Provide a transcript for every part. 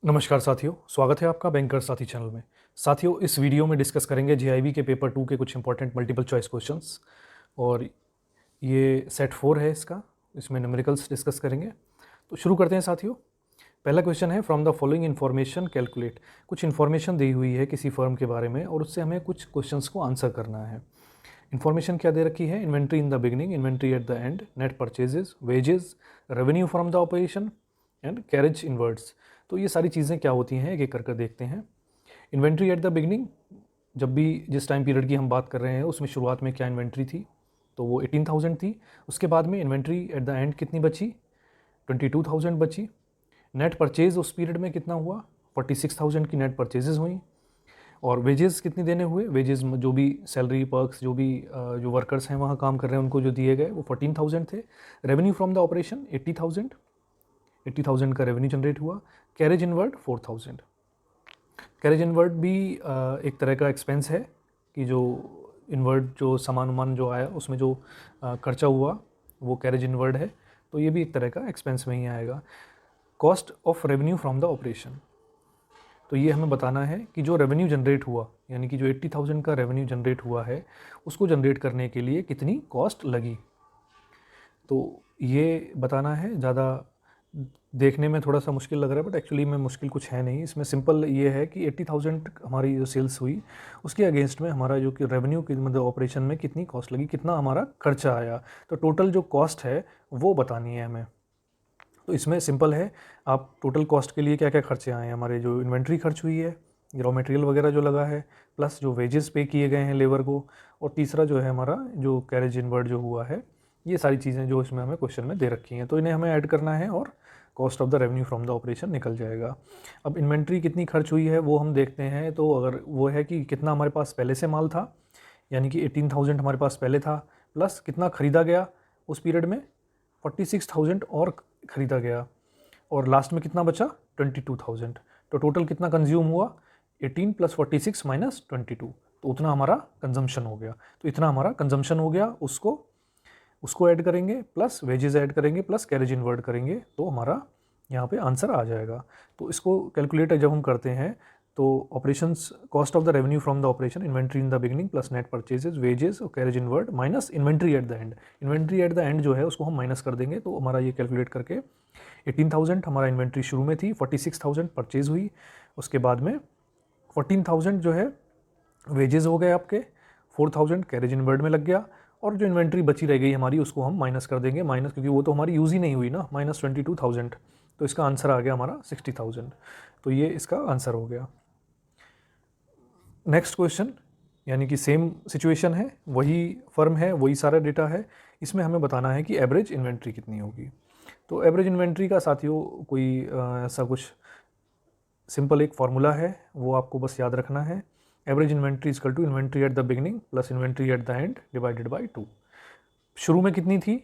नमस्कार साथियों, स्वागत है आपका बैंकर साथी चैनल में। साथियों, इस वीडियो में डिस्कस करेंगे जेआईबी के पेपर 2 के कुछ इंपॉर्टेंट मल्टीपल चॉइस क्वेश्चंस और ये सेट 4 है इसका। इसमें न्यूमेरिकल्स डिस्कस करेंगे। तो शुरू करते हैं साथियों। पहला क्वेश्चन है, from the following information calculate. कुछ इन्फॉर्मेशन दी हुई है किसी फर्म के बारे में और उससे हमें कुछ क्वेश्चंस को आंसर करना है। इन्फॉर्मेशन क्या दे रखी है? Inventory in the beginning, inventory at the and, net purchases, wages, revenue from the operation and carriage inwards. तो ये सारी चीज़ें क्या होती हैं, एक एक करके देखते हैं। इन्वेंट्री एट द बिगिनिंग, जब भी जिस टाइम पीरियड की हम बात कर रहे हैं उसमें शुरुआत में क्या इन्वेंट्री थी, तो वो 18,000 थी। उसके बाद में इन्वेंट्री एट द एंड कितनी बची? 22,000 बची। नेट परचेज उस पीरियड में कितना हुआ? 46,000 की नेट परचेजेज हुई। और वेजेस कितने देने हुए? वेजेस जो भी सैलरी पर्क्स जो भी जो वर्कर्स हैं वहाँ काम कर रहे हैं उनको जो दिए गए वो 14,000 थे। रेवेन्यू फ्रॉम द ऑपरेशन 80,000 का रेवेन्यू जनरेट हुआ। Carriage inward 4,000। कैरेज इनवर्ड भी एक तरह का एक्सपेंस है कि जो इनवर्ड जो सामान वामान जो आया उसमें जो खर्चा हुआ वो कैरेज इनवर्ड है, तो ये भी एक तरह का एक्सपेंस में ही आएगा। Cost of revenue from the operation, तो ये हमें बताना है कि जो रेवेन्यू जनरेट हुआ, यानी कि जो 80,000 का रेवेन्यू जनरेट हुआ है उसको जनरेट करने के लिए कितनी कॉस्ट लगी, तो ये बताना है। ज़्यादा देखने में थोड़ा सा मुश्किल लग रहा है बट एक्चुअली में मुश्किल कुछ है नहीं। इसमें सिंपल ये है कि 80,000 हमारी जो सेल्स हुई उसके अगेंस्ट में हमारा जो कि रेवेन्यू की मतलब ऑपरेशन में कितनी कॉस्ट लगी, कितना हमारा खर्चा आया, तो टोटल जो कॉस्ट है वो बतानी है हमें। तो इसमें सिंपल है, आप टोटल कॉस्ट के लिए क्या क्या खर्चे आए हैं, हमारे जो इन्वेंट्री खर्च हुई है, रॉ मटेरियल वगैरह जो लगा है, प्लस जो वेजेस पे किए गए हैं लेबर को, और तीसरा जो है हमारा जो कैरेज इनवर्ड जो हुआ है, ये सारी चीज़ें जो इसमें हमें क्वेश्चन में दे रखी हैं, तो इन्हें हमें ऐड करना है और cost of the revenue from the operation निकल जाएगा। अब इन्वेंट्री कितनी खर्च हुई है वो हम देखते हैं। तो अगर वो है कि कितना हमारे पास पहले से माल था, यानी कि 18,000 हमारे पास पहले था, प्लस कितना ख़रीदा गया उस पीरियड में 46,000 और ख़रीदा गया, और लास्ट में कितना बचा 22,000। तो टोटल कितना कंज्यूम हुआ 18 + 46 - 22, तो उतना हमारा कंजम्पशन हो गया। तो इतना हमारा कंजम्पशन हो गया, उसको ऐड करेंगे, प्लस वेजेस ऐड करेंगे, प्लस कैरेज इनवर्ड करेंगे, तो हमारा यहाँ पे आंसर आ जाएगा। तो इसको कैलकुलेट जब हम करते हैं तो operations cost of the revenue from the operation, inventory in the beginning plus net purchases, wages और carriage inward minus inventory at the end. Inventory at the end जो है उसको हम माइनस कर देंगे, तो हमारा ये कैलकुलेट करके 18,000 हमारा इन्वेंट्री शुरू में थी, 46,000 परचेज हुई, उसके बाद में 14,000 जो है वेजेस हो गए आपके, 4,000 कैरेज इनवर्ड में लग गया, और जो इन्वेंट्री बची रह गई हमारी उसको हम माइनस कर देंगे, माइनस क्योंकि वो तो हमारी यूज़ ही नहीं हुई ना, -22,000, तो इसका आंसर आ गया हमारा 60,000। तो ये इसका आंसर हो गया। नेक्स्ट क्वेश्चन, यानी कि सेम सिचुएशन है, वही फर्म है, वही सारा डेटा है, इसमें हमें बताना है कि एवरेज इन्वेंट्री कितनी होगी। तो एवरेज इन्वेंट्री का साथियों कोई ऐसा कुछ सिंपल एक फार्मूला है, वो आपको बस याद रखना है। Average inventory equal to inventory at the beginning plus inventory at the end divided by 2। शुरू में कितनी थी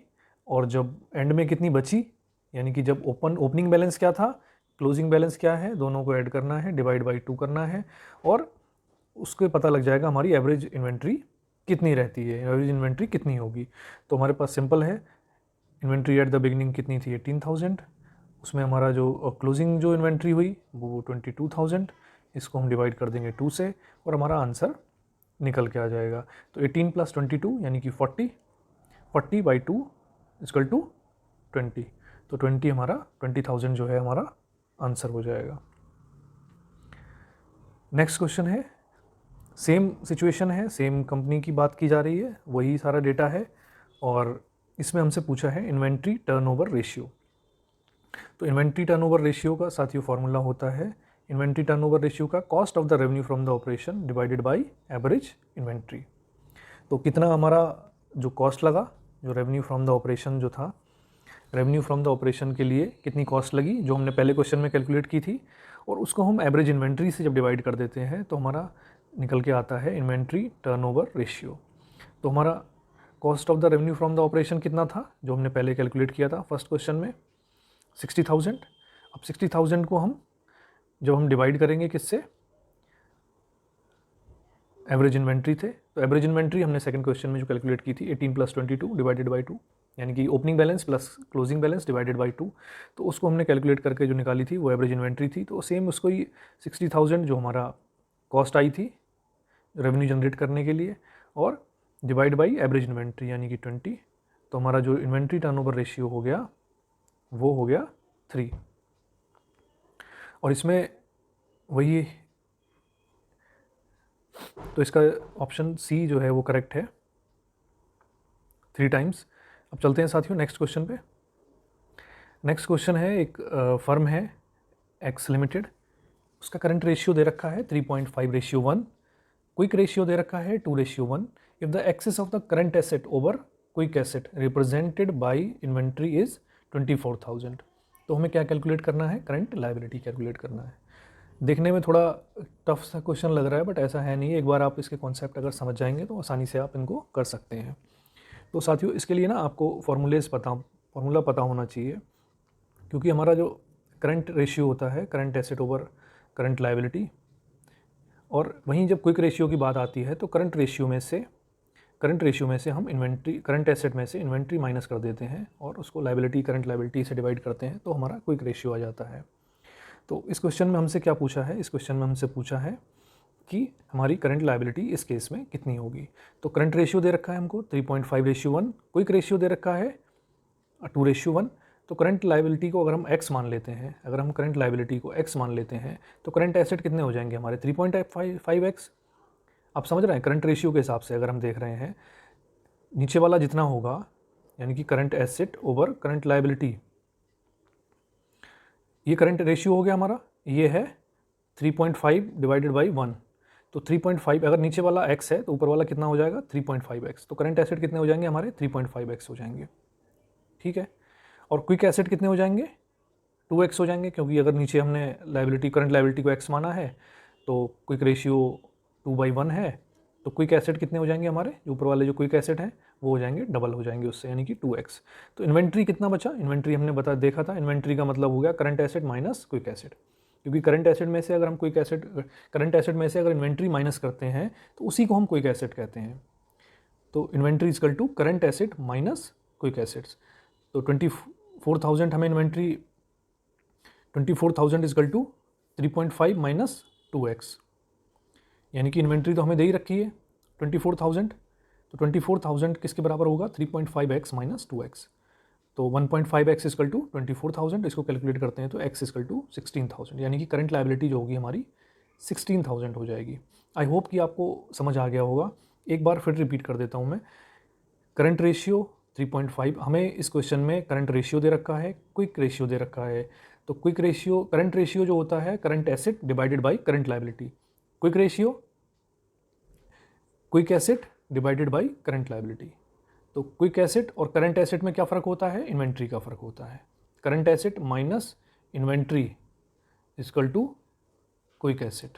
और जब एंड में कितनी बची, यानी कि जब ओपनिंग बैलेंस क्या था, क्लोजिंग बैलेंस क्या है, दोनों को ऐड करना है, डिवाइड बाई 2 करना है, और उसको पता लग जाएगा हमारी एवरेज इन्वेंट्री कितनी रहती है, एवरेज इन्वेंट्री कितनी होगी। तो हमारे पास सिंपल है, इन्वेंट्री एट द बिगिनिंग कितनी थी 18,000, उसमें हमारा जो क्लोजिंग जो इन्वेंट्री हुई वो 22,000, इसको हम डिवाइड कर देंगे 2 से और हमारा आंसर निकल के आ जाएगा। तो 18 + 22 यानी कि 40/2 इक्वल टू 20, तो 20 हमारा 20,000 जो है हमारा आंसर हो जाएगा। नेक्स्ट क्वेश्चन है, सेम सिचुएशन है, सेम कंपनी की बात की जा रही है, वही सारा डेटा है, और इसमें हमसे पूछा है इन्वेंट्री टर्नओवर रेशियो। तो इन्वेंट्री टर्नओवर रेशियो का साथियों फार्मूला होता है, इन्वेंट्री टर्नओवर रेशियो का cost of the revenue from the operation divided by average inventory. तो कितना हमारा जो कॉस्ट लगा, जो रेवेन्यू फ्रॉम द ऑपरेशन जो था, रेवेन्यू फ्रॉम द ऑपरेशन के लिए कितनी कॉस्ट लगी जो हमने पहले क्वेश्चन में कैलकुलेट की थी, और उसको हम एवरेज इन्वेंट्री से जब डिवाइड कर देते हैं तो हमारा निकल के आता है इन्वेंट्री टर्नओवर रेशियो। तो हमारा cost of the revenue from the operation कितना था जो हमने पहले कैलकुलेट किया था फर्स्ट क्वेश्चन में, 60,000। अब 60,000 को हम जब हम डिवाइड करेंगे किससे, एवरेज इन्वेंट्री थे, तो एवरेज इन्वेंट्री हमने सेकंड क्वेश्चन में जो कैलकुलेट की थी 18 + 22 डिवाइडेड बाई 2, यानी कि opening balance plus closing balance divided by 2, तो उसको हमने कैलकुलेट करके जो निकाली थी वो एवरेज इन्वेंट्री थी। तो सेम उसको ही 60,000 जो हमारा कॉस्ट आई थी रेवेन्यू जनरेट करने के लिए, और डिवाइड बाई एवरेज इन्वेंट्री यानी कि 20, तो हमारा जो इन्वेंट्री टर्नओवर रेशियो हो गया वो हो गया 3। और इसमें वही, तो इसका ऑप्शन सी जो है वो करेक्ट है, 3 टाइम्स। अब चलते हैं साथियों नेक्स्ट क्वेश्चन पे। नेक्स्ट क्वेश्चन है, एक फर्म है एक्स लिमिटेड, उसका करंट रेशियो दे रखा है 3.5:1, क्विक रेशियो दे रखा है 2:1। If the excess of the current asset over quick asset represented by inventory is 24,000, तो हमें क्या कैलकुलेट करना है, करंट लायबिलिटी कैलकुलेट करना है। देखने में थोड़ा टफ सा क्वेश्चन लग रहा है, बट ऐसा है नहीं, एक बार आप इसके कॉन्सेप्ट अगर समझ जाएंगे तो आसानी से आप इनको कर सकते हैं। तो साथियों इसके लिए ना आपको फार्मूला पता होना चाहिए, क्योंकि हमारा जो करंट रेशियो होता है current asset over current liability, और वहीं जब क्विक रेशियो की बात आती है तो करंट रेशियो में से हम इन्वेंट्री, करंट एसेट में से इन्वेंट्री माइनस कर देते हैं और उसको लायबिलिटी, करंट लायबिलिटी से डिवाइड करते हैं, तो हमारा क्विक रेशियो आ जाता है। तो इस क्वेश्चन में हमसे क्या पूछा है, इस क्वेश्चन में हमसे पूछा है कि हमारी करंट लायबिलिटी इस केस में कितनी होगी। तो करंट रेशियो दे रखा है हमको 3.5:1, क्विक रेशियो दे रखा है 2:1। तो करंट लायबिलिटी को अगर हम x मान लेते हैं, अगर हम करंट लायबिलिटी को x मान लेते हैं, तो करंट एसेट कितने हो जाएंगे हमारे 3.5x। आप समझ रहे हैं, करंट रेशियो के हिसाब से अगर हम देख रहे हैं, नीचे वाला जितना होगा यानी कि current asset over current liability, ये करंट रेशियो हो गया हमारा, ये है 3.5/1। तो 3.5, अगर नीचे वाला x है तो ऊपर वाला कितना हो जाएगा 3.5x, तो करंट एसेट कितने हो जाएंगे हमारे 3.5x हो जाएंगे, ठीक है। और क्विक एसेट कितने हो जाएंगे 2x हो जाएंगे, क्योंकि अगर नीचे हमने लायबिलिटी, करंट लायबिलिटी को x माना है तो क्विक रेशियो 2/1 है, तो क्विक एसेट कितने हो जाएंगे हमारे, जो ऊपर वाले जो क्विक एसेट हैं वो हो जाएंगे, डबल हो जाएंगे उससे, यानी कि 2x। तो इन्वेंट्री कितना बचा, इन्वेंट्री हमने देखा था, इन्वेंट्री का मतलब हो गया current asset minus quick asset, क्योंकि करंट एसेट में से अगर हम करंट एसेट में से अगर इन्वेंट्री माइनस करते हैं तो उसी को हम क्विक एसेट कहते हैं। तो inventory equal to current asset minus quick assets. तो 24,000 हमें inventory, 24,000 is equal to 3.5 minus 2x, यानी कि इन्वेंट्री तो हमें दे ही रखी है 24,000, तो 24,000 किसके बराबर होगा 3.5x माइनस 2x। तो 1.5x इजकल टू 24,000, इसको कैलकुलेट करते हैं तो x इजकल टू 16,000, यानी कि करंट लायबिलिटी जो होगी हमारी 16,000 हो जाएगी। आई होप कि आपको समझ आ गया होगा। एक बार फिर रिपीट कर देता हूँ मैं, करंट रेशियो 3.5, हमें इस क्वेश्चन में करंट रेशियो दे रखा है, क्विक रेशियो दे रखा है। तो क्विक रेशियो, करंट रेशियो जो होता है current asset divided by current liability, quick ratio quick asset divided by current liability. तो क्विक एसेट और करंट एसेट में क्या फ़र्क होता है, इन्वेंट्री का फ़र्क होता है। Current asset minus inventory equal to quick asset,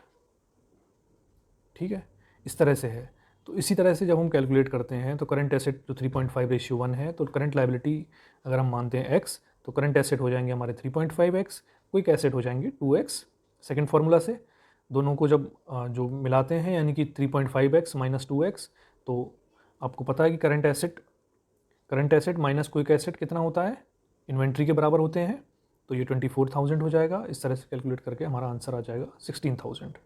ठीक है, इस तरह से है। तो इसी तरह से जब हम कैलकुलेट करते हैं तो करंट एसेट जो 3.5:1 है, तो करंट लायबिलिटी अगर हम मानते हैं x, तो करंट एसेट हो जाएंगे हमारे 3.5x, क्विक एसेट हो जाएंगे 2x। सेकेंड फार्मूला से दोनों को जब जो मिलाते हैं यानी कि 3.5x माइनस 2x, तो आपको पता है कि current asset minus quick asset कितना होता है, इन्वेंट्री के बराबर होते हैं, तो ये 24,000 हो जाएगा। इस तरह से कैलकुलेट करके हमारा आंसर आ जाएगा 16,000।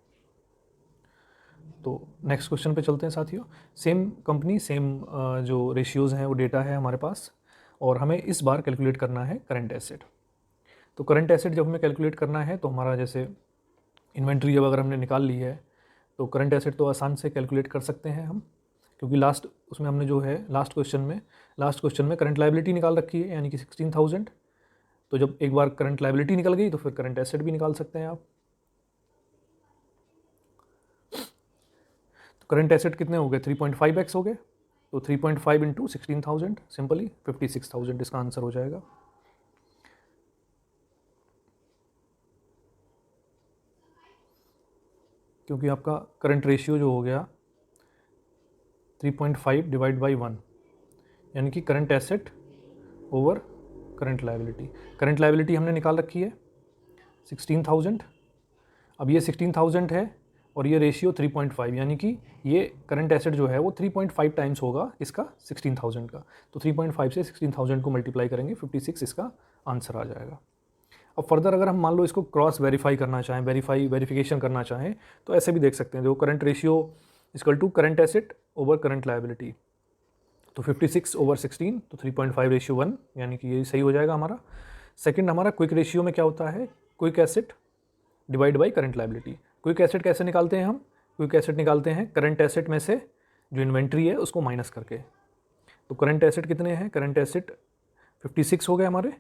तो नेक्स्ट क्वेश्चन पे चलते हैं साथियों। सेम कंपनी, सेम जो रेशियोज़ हैं वो डेटा है हमारे पास, और हमें इस बार कैलकुलेट करना है करंट एसेट। तो करंट एसेट जब हमें कैलकुलेट करना है तो हमारा जैसे इन्वेंट्री जब अगर हमने निकाल ली है तो करंट एसेट तो आसान से कैलकुलेट कर सकते हैं हम, क्योंकि लास्ट उसमें हमने जो है लास्ट क्वेश्चन में करंट लायबिलिटी निकाल रखी है यानी कि 16,000। तो जब एक बार करंट लायबिलिटी निकल गई तो फिर करंट एसेट भी निकाल सकते हैं आप। तो करंट एसेट कितने हो गए 3.5x हो गए, तो 3.5 इंटू 16,000, सिंपली 56,000 इसका आंसर हो जाएगा। क्योंकि आपका करंट रेशियो जो हो गया 3.5 डिवाइड बाई 1, यानी कि current asset over current liability. Current liability हमने निकाल रखी है 16,000। अब ये 16,000 है और ये रेशियो 3.5, यानी कि ये करंट एसेट जो है वो 3.5 टाइम्स होगा इसका 16,000 का। तो 3.5 से 16,000 को मल्टीप्लाई करेंगे, 56 इसका आंसर आ जाएगा। अब फर्दर अगर हम मान लो इसको क्रॉस वेरीफाई करना चाहें, वेरिफिकेशन करना चाहें, तो ऐसे भी देख सकते हैं। जो current ratio equal to current asset over current liability, तो 56 ओवर 16, तो 3.5:1, यानी कि ये सही हो जाएगा हमारा। सेकंड हमारा क्विक रेशियो में क्या होता है, quick asset divide by current liability. Quick asset कैसे निकालते हैं हम, क्विक एसेट निकालते हैं करंट एसेट में से जो इन्वेंट्री है उसको माइनस करके। तो करंट एसेट कितने हैं, करंट एसेट 56 हो गए हमारे,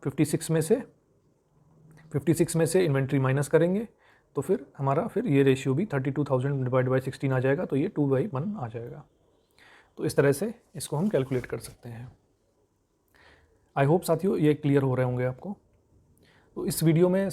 56 में से इन्वेंट्री माइनस करेंगे, तो फिर हमारा फिर ये रेशियो भी 32,000 डिवाइड बाई 16 आ जाएगा, तो ये 2/1 आ जाएगा। तो इस तरह से इसको हम कैलकुलेट कर सकते हैं। आई होप साथियों ये क्लियर हो रहे होंगे आपको। तो इस वीडियो में